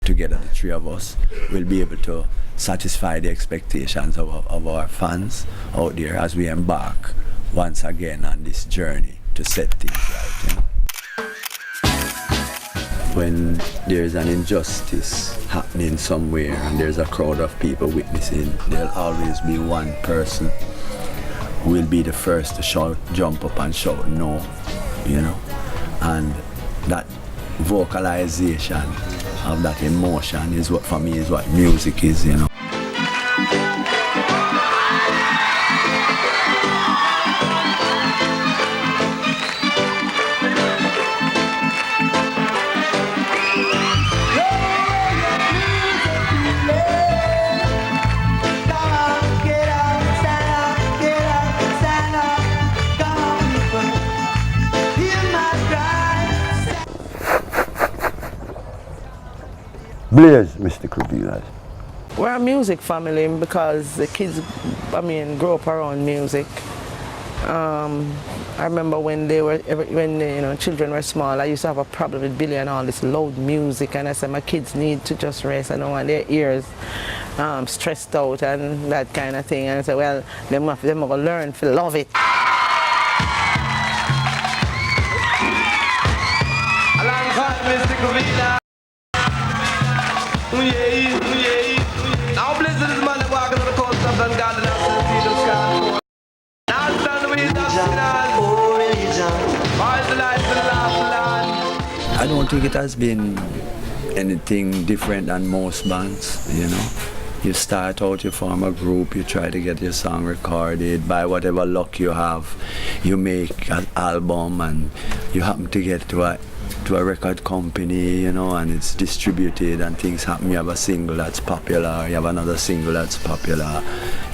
together, the three of us, will be able to satisfy the expectations of our fans out there as we embark once again on this journey to set things right. You know? When there's an injustice happening somewhere and there's a crowd of people witnessing, there'll always be one person who will be the first to shout, jump up and shout no, you know. And that vocalization of that emotion is what, for me, is what music is, you know. Blaze, Mr. Revealers. We're a music family because the kids, grow up around music. I remember when children were small, I used to have a problem with Billy and all this loud music, and I said my kids need to just rest. I don't want their ears stressed out and that kind of thing. And I said, well, them are going to learn to love it. Now Blizzard is man walking on the coast of the garden and see the sky. Now stand with the I don't think it has been anything different than most bands, you know. You start out, you form a group, you try to get your song recorded. By whatever luck you have, you make an album and you happen to get to a record company, you know, and it's distributed and things happen. You have a single that's popular, you have another single that's popular,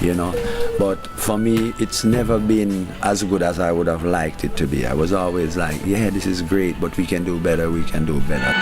you know. But for me, it's never been as good as I would have liked it to be. I was always like, yeah, this is great, but we can do better, we can do better.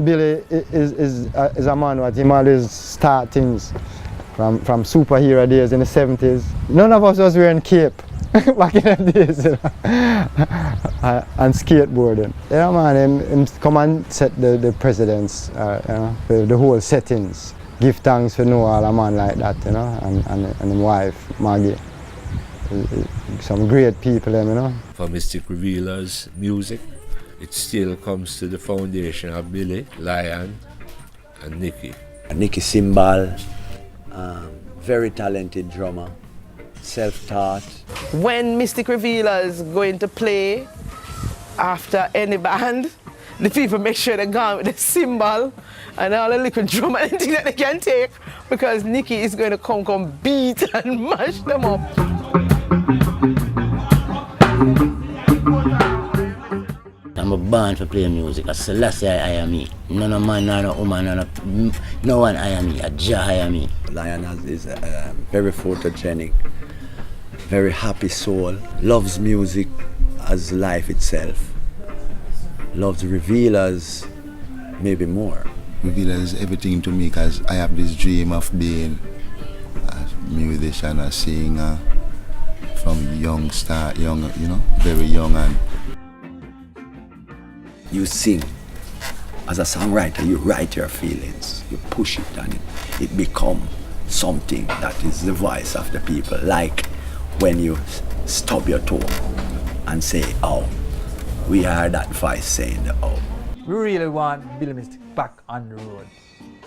Billy is a man what him always start things from superhero days in the 70s. None of us was wearing cape back in the days, you know? And skateboarding. You know, man, him come and set the presidents, you know, the whole settings. Give thanks for Noah, a man like that, you know, and his wife, Maggie. Some great people, you know. For Mystic Revealers music, it still comes to the foundation of Billy, Lion, and Nicky. Nicky Cymbal, very talented drummer, self-taught. When Mystic Revealers going to play after any band, the people make sure they go with the cymbal and all the little drum and anything that they can take, because Nicky is going to come beat and mash them up. I'm born for playing music. I Selassie I am me. None of man, none of woman, no one I am me. A Jah I am me. Lion is very photogenic, very happy soul, loves music as life itself, loves Revealers maybe more. Revealers is everything to me because I have this dream of being a musician, a singer from young, you know, very young. And you sing. As a songwriter, you write your feelings, you push it, and it becomes something that is the voice of the people. Like when you stub your toe and say, oh, we heard that voice saying the oh. We really want Billy Mystic back on the road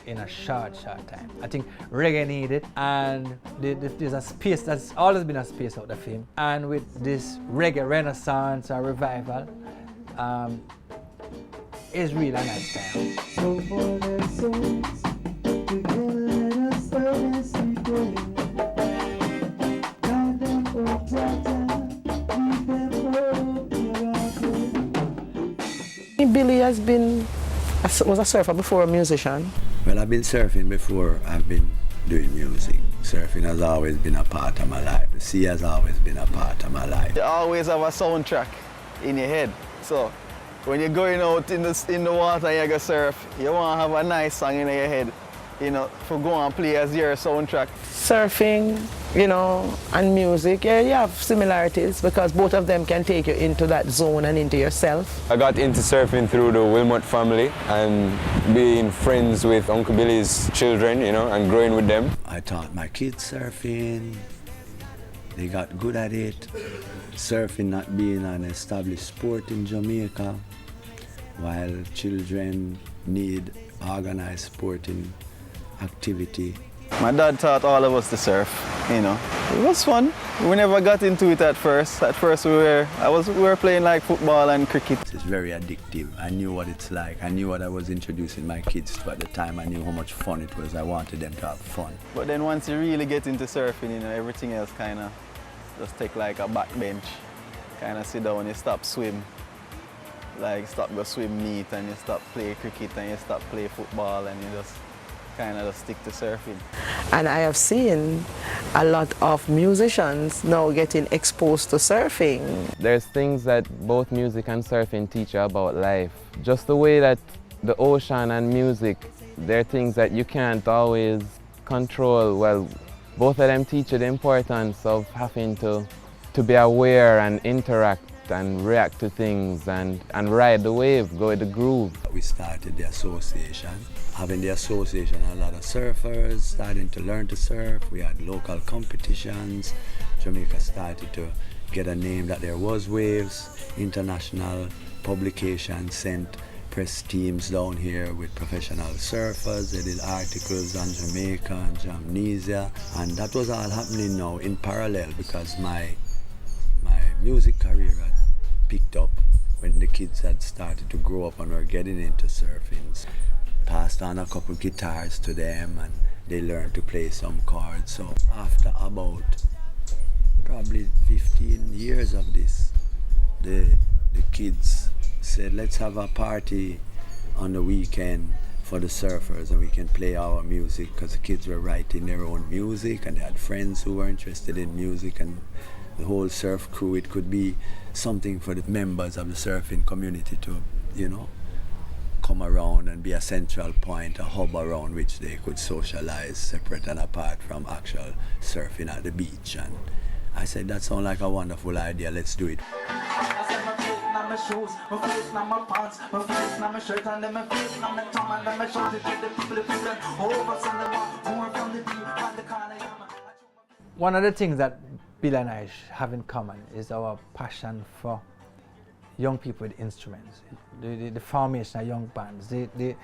in a short time. I think reggae needed, and there's a space that's always been a space out there for him. And with this reggae renaissance or revival, it's really a nice time. Billy was a surfer before a musician. Well, I've been surfing before I've been doing music. Surfing has always been a part of my life. The sea has always been a part of my life. You always have a soundtrack in your head. So when you're going out in the water and you go surf, you want to have a nice song in your head, you know, for go and play as your soundtrack. Surfing, you know, and music, yeah, you have similarities because both of them can take you into that zone and into yourself. I got into surfing through the Wilmot family and being friends with Uncle Billy's children, you know, and growing with them. I taught my kids surfing. They got good at it. Surfing not being an established sport in Jamaica, while children need organized sporting activity. My dad taught all of us to surf, you know. It was fun. We never got into it at first. At first we were playing like football and cricket. It's very addictive. I knew what it's like. I knew what I was introducing my kids to at the time. I knew how much fun it was. I wanted them to have fun. But then once you really get into surfing, you know, everything else kind of just take like a backbench. Kind of sit down, you stop swim. Like stop go swim neat and you stop play cricket and you stop play football and you just kind of just stick to surfing. And I have seen a lot of musicians now getting exposed to surfing. There's things that both music and surfing teach you about life. Just the way that the ocean and music, they're things that you can't always control. Well, both of them teach you the importance of having to be aware and interact and react to things and ride the wave, go with the groove. We started the association. Having the association, a lot of surfers starting to learn to surf. We had local competitions. Jamaica started to get a name that there was waves. International publications sent press teams down here with professional surfers. They did articles on Jamaica and Jamnesia. And that was all happening now in parallel because my music career had picked up when the kids had started to grow up and were getting into surfing. Passed on a couple guitars to them and they learned to play some chords. So after about probably 15 years of this, the kids said, let's have a party on the weekend for the surfers and we can play our music, because the kids were writing their own music and they had friends who were interested in music, and the whole surf crew, it could be something for the members of the surfing community to, you know, come around and be a central point, a hub around which they could socialize separate and apart from actual surfing at the beach. And I said, that sounds like a wonderful idea, let's do it. One of the things that Bill and I have in common is our passion for young people with instruments, the formation of young bands, the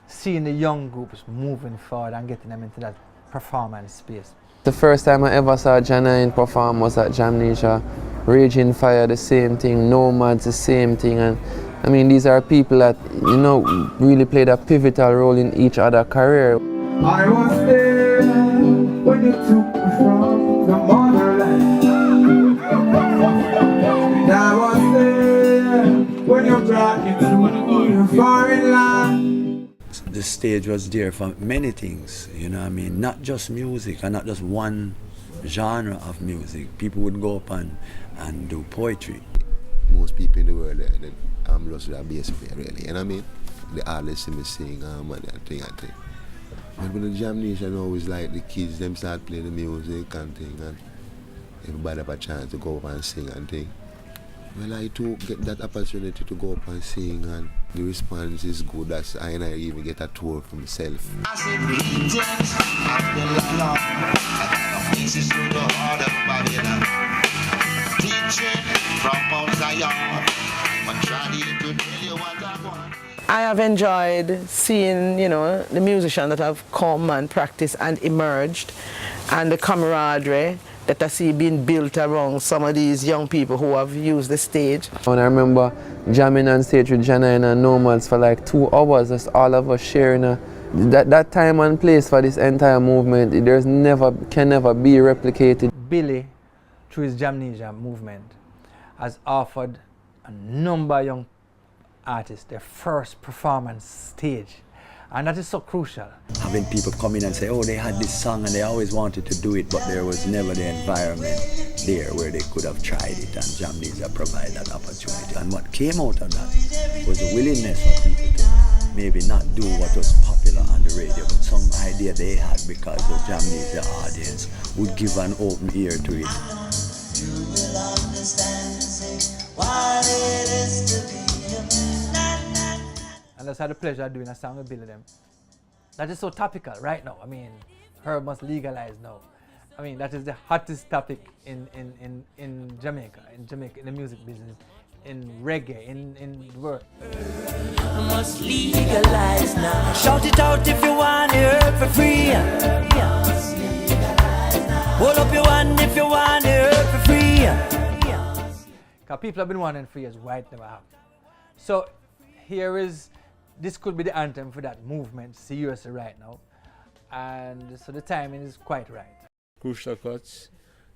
seeing the young groups moving forward and getting them into that performance space. The first time I ever saw Janine perform was at Jamnesia. Raging Fire, the same thing, Nomads, the same thing. And I mean, these are people that, you know, really played a pivotal role in each other's career. I was there when you took me from the motherland. I was there when you brought me to the foreign land. The stage was there for many things, you know what I mean? Not just music and not just one genre of music. People would go up and do poetry. Most people in the world, I'm just a bass player, really, you know what I mean? They always see me sing and that thing. But when the Jamnation always like the kids, them start playing the music and thing, and everybody have a chance to go up and sing and thing. Well, I too get that opportunity to go up and sing, and the response is good. That's I even get a tour for myself. I have enjoyed seeing, you know, the musicians that have come and practiced and emerged, and the camaraderie that I see being built around some of these young people who have used the stage. When I remember jamming on stage with Janine and Nomads for like 2 hours, just all of us sharing that time and place for this entire movement. Can never be replicated. Billy, through his Jamnesia movement, has offered a number of young artists their first performance stage. And that is so crucial. Having people come in and say, oh, they had this song and they always wanted to do it, but there was never the environment there where they could have tried it, and Jamnesia provide that opportunity. And what came out of that was the willingness for people to maybe not do what was popular on the radio, but some idea they had because the Jamnesia audience would give an open ear to it. You will understand and say what it is to be a man. And that's had the pleasure of doing a song with Billy them. That is so topical right now. I mean, herb must legalize now. I mean, that is the hottest topic in Jamaica, in the music business, in reggae, in the world. Must legalize now. Shout it out if you want herb for free. Hold up your hand if you want herb for free. Because people have been wanting for years, white never have. So this could be the anthem for that movement seriously right now. And so the timing is quite right. Crucial Cuts,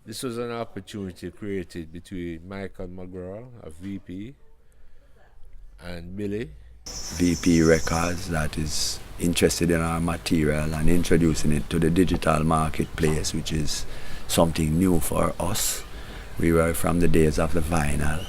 this was an opportunity created between Michael McGraw of VP and Billy. VP Records that is interested in our material and introducing it to the digital marketplace, which is something new for us. We were from the days of the vinyl.